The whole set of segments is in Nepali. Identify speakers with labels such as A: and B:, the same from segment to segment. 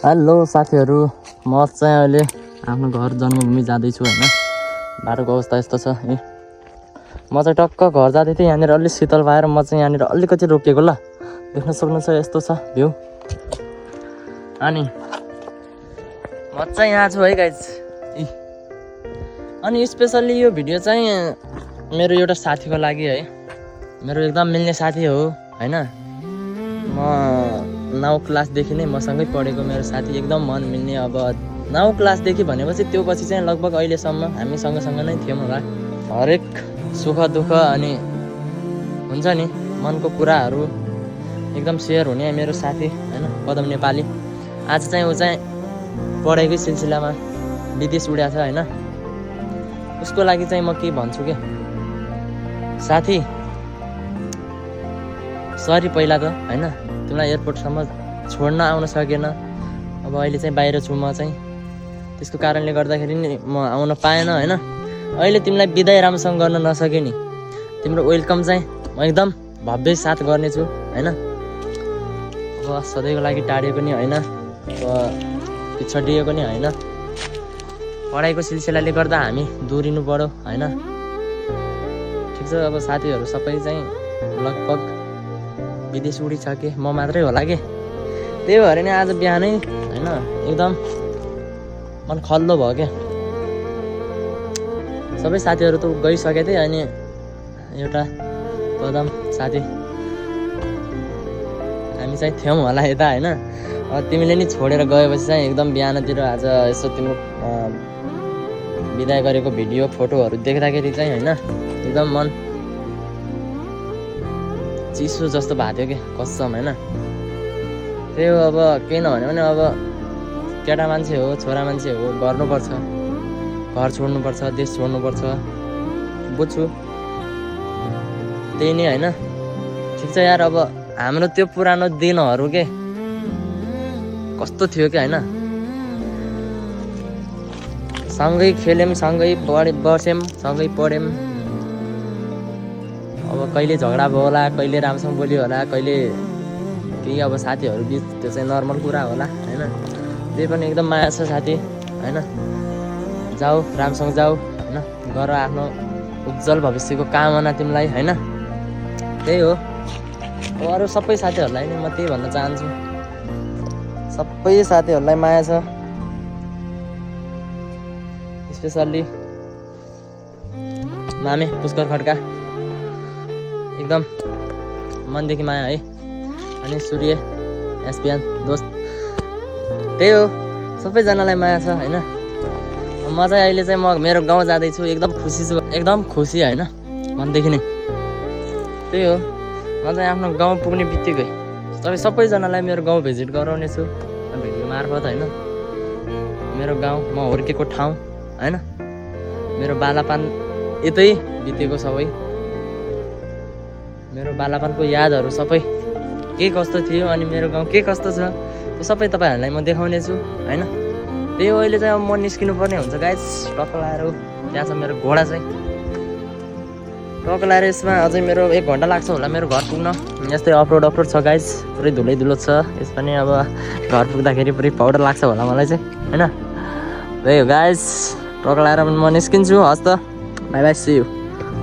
A: हेलो साथीहरू, म चाहिँ अहिले आफ्नो घर जन्मभूमि जाँदैछु हैन। बाटोको अवस्था यस्तो छ। म चाहिँ टक्क घर जाँदै थिएँ, यहाँनिर अलि शीतल भएर म चाहिँ यहाँनिर अलिकति रोकिएको ल। देख्न सक्नुहुन्छ यस्तो छ भ्यू। अनि म चाहिँ यहाँ छु है गाइज। अनि स्पेसल्ली यो भिडियो चाहिँ मेरो एउटा साथीको लागि है। मेरो एकदम मिल्ने साथी हो हैन। म 9 क्लासदेखि नै मसँगै पढेको मेरो साथी, एकदम मन मिल्ने। अब 9 क्लासदेखि भनेपछि त्यो पछि चाहिँ लगभग अहिलेसम्म हामी सँगसँगै नै थियौँ होला। हरेक सुख दुःख अनि हुन्छ नि मनको कुराहरू एकदम सेयर हुने मेरो साथी हैन, पदम नेपाली। आज चाहिँ ऊ चाहिँ पढाइकै सिलसिलामा विदेश उड्या छ हैन। उसको लागि चाहिँ म के भन्छु के साथी, सरी पहिला त हैन, तिमीलाई एयरपोर्टसम्म छोड्न आउन सकेन। अब अहिले चाहिँ बाहिर छु म चाहिँ, त्यसको कारणले गर्दाखेरि नि म आउन पाएन हैन। अहिले तिमीलाई बिदाई राम्रोसँग गर्न नसके नि, तिम्रो वेलकम चाहिँ म एकदम भव्य साथ गर्नेछु हैन। अब सधैँको लागि टाढिएको नि हैन, पिछडिएको नि हैन, पढाइको सिलसिलाले गर्दा हामी दूरिनु पर्यो हैन। ठिक छ, अब साथीहरू सबै चाहिँ लगभग विदेश उडिसके, म मात्रै होला के। त्यही भएर नि आज बिहानै हैन एकदम मन खल्लो भयो क्या। सबै साथीहरू त गइसके थिए, अनि एउटा पदम साथी हामी चाहिँ थियौँ होला यता हैन। अब तिमीले नि छोडेर गएपछि चाहिँ एकदम बिहानतिर आज यसो तिम्रो बिदाई गरेको भिडियो फोटोहरू देख्दाखेरि चाहिँ हैन एकदम मन चिसो जस्तो भएको थियो कि कसम हैन। त्यही हो, अब केही नभने पनि अब केटा मान्छे हो, छोरा मान्छे हो, गर्नुपर्छ, घर छोड्नुपर्छ, देश छोड्नुपर्छ, बुझ्छु त्यही नै हैन। ठिक छ यार, अब हाम्रो त्यो पुरानो दिनहरू के कस्तो थियो कि हैन। सँगै खेल्यौँ, सँगै बस्यौँ, सँगै पढ्यौँ। अब कहिले झगडा भयो होला, कहिले राम्रोसँग बोल्यो होला, कहिले केही अब साथीहरू बिच, त्यो चाहिँ नर्मल कुरा होला हैन। त्यही पनि एकदम माया छ साथी हैन। जाऊ राम्रोसँग जाऊ हैन, गर आफ्नो उज्जवल भविष्यको कामना तिमीलाई हैन। त्यही हो, अब अरू सबै साथीहरूलाई नि म त्यही भन्न चाहन्छु, सबै साथीहरूलाई माया छ, स्पेसल्ली मामे पुष्कर खड्का, एकदम मनदेखि माया है। अनि सूर्य एसपिएन दोस्त, त्यही हो, सबैजनालाई माया छ हैन। म चाहिँ अहिले चाहिँ म मेरो गाउँ जाँदैछु, एकदम खुसी छु, एकदम खुसी हैन मनदेखि नै। त्यही हो, म चाहिँ आफ्नो गाउँ पुग्ने बित्तिकै सबैजनालाई मेरो गाउँ भिजिट गराउने छु भिडियो मार्फत हैन। मेरो गाउँ, म हुर्केको ठाउँ हैन, मेरो बालापान यतै बितेको सबै, मेरो बालापानको यादहरू सबै के कस्तो थियो अनि मेरो गाउँ के कस्तो छ त्यो सबै तपाईँहरूलाई म देखाउने छु हैन। त्यही हो, अहिले चाहिँ अब म निस्किनु पर्ने हुन्छ गाइस। टक्क लाएर त्यहाँ छ मेरो घोडा चाहिँ, टक्क लाएर यसमा अझै मेरो 1 घन्टा लाग्छ होला मेरो घर पुग्न। यस्तै अफरोड छ गाइस, पुरै धुलै धुलो छ यसमा नि। अब घर पुग्दाखेरि पुरै पाउडर लाग्छ होला मलाई चाहिँ हैन। त्यही हो गाइस, टक्क लाएर म निस्किन्छु। हस् त, बाई बाई, सी यू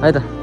A: है त।